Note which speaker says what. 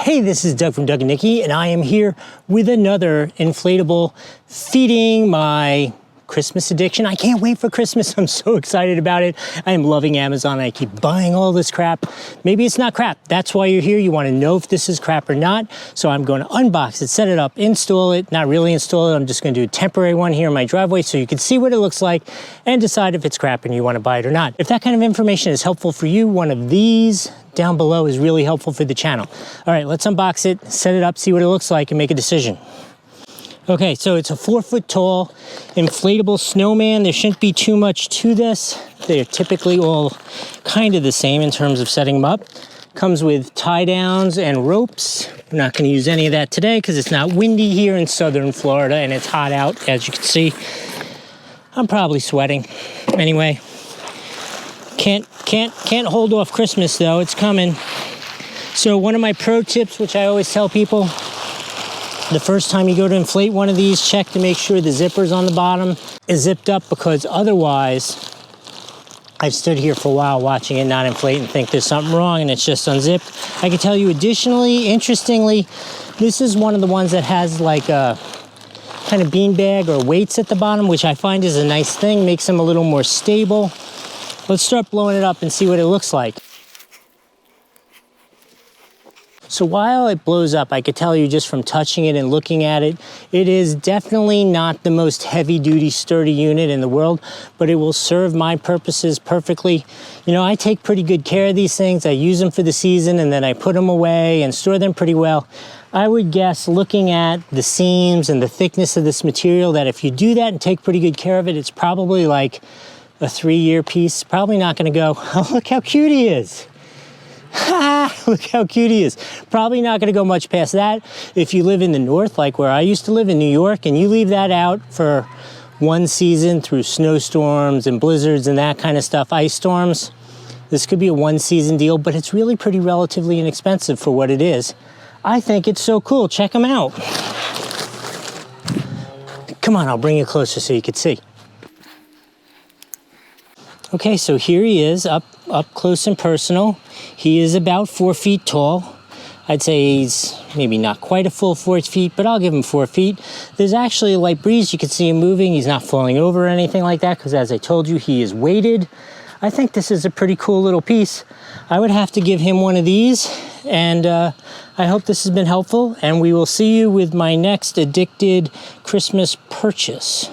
Speaker 1: Hey, this is Doug from Doug and Nikki, and I am here with another inflatable feeding my Christmas addiction. I can't wait for Christmas. I'm so excited about it. I am loving Amazon. I keep buying all this crap. Maybe it's not crap. That's why you're here. You want to know if this is crap or not. So I'm going to unbox it, set it up, install it, not really install it. I'm just going to do a temporary one here in my driveway so you can see what it looks like and decide if it's crap and you want to buy it or not. If that kind of information is helpful for you, one of these down below is really helpful for the channel. All right, let's unbox it, set it up, see what it looks like, and make a decision. Okay, so it's a 4-foot tall inflatable snowman. There shouldn't be too much to this. They're typically all kind of the same in terms of setting them up. Comes with tie downs and ropes. We're not gonna use any of that today because it's not windy here in southern Florida and it's hot out, as you can see. I'm probably sweating. Anyway, can't hold off Christmas though, it's coming. So one of my pro tips, which I always tell people, the first time you go to inflate one of these, check to make sure the zippers on the bottom is zipped up, because otherwise, I've stood here for a while watching it not inflate and think there's something wrong and it's just unzipped. I can tell you additionally, interestingly, this is one of the ones that has like a kind of beanbag or weights at the bottom, which I find is a nice thing, makes them a little more stable. Let's start blowing it up and see what it looks like. So while it blows up, I could tell you just from touching it and looking at it, it is definitely not the most heavy-duty, sturdy unit in the world, but it will serve my purposes perfectly. You know, I take pretty good care of these things. I use them for the season, and then I put them away and store them pretty well. I would guess, looking at the seams and the thickness of this material, that if you do that and take pretty good care of it, it's probably like a 3-year piece. Probably not going to go, oh, look how cute he is. Look how cute he is. Probably not going to go much past that. If you live in the north, like where I used to live in New York, and you leave that out for one season through snowstorms and blizzards and that kind of stuff, ice storms, this could be a one-season deal, but it's really pretty relatively inexpensive for what it is. I think it's so cool. Check them out. Come on, I'll bring you closer so you can see. Okay, so here he is, up close and personal. He is about 4 feet tall. I'd say he's maybe not quite a full 4 feet, but I'll give him 4 feet. There's actually a light breeze. You can see him moving. He's not falling over or anything like that, because as I told you, he is weighted. I think this is a pretty cool little piece. I would have to give him one of these, and I hope this has been helpful, and we will see you with my next addicted Christmas purchase.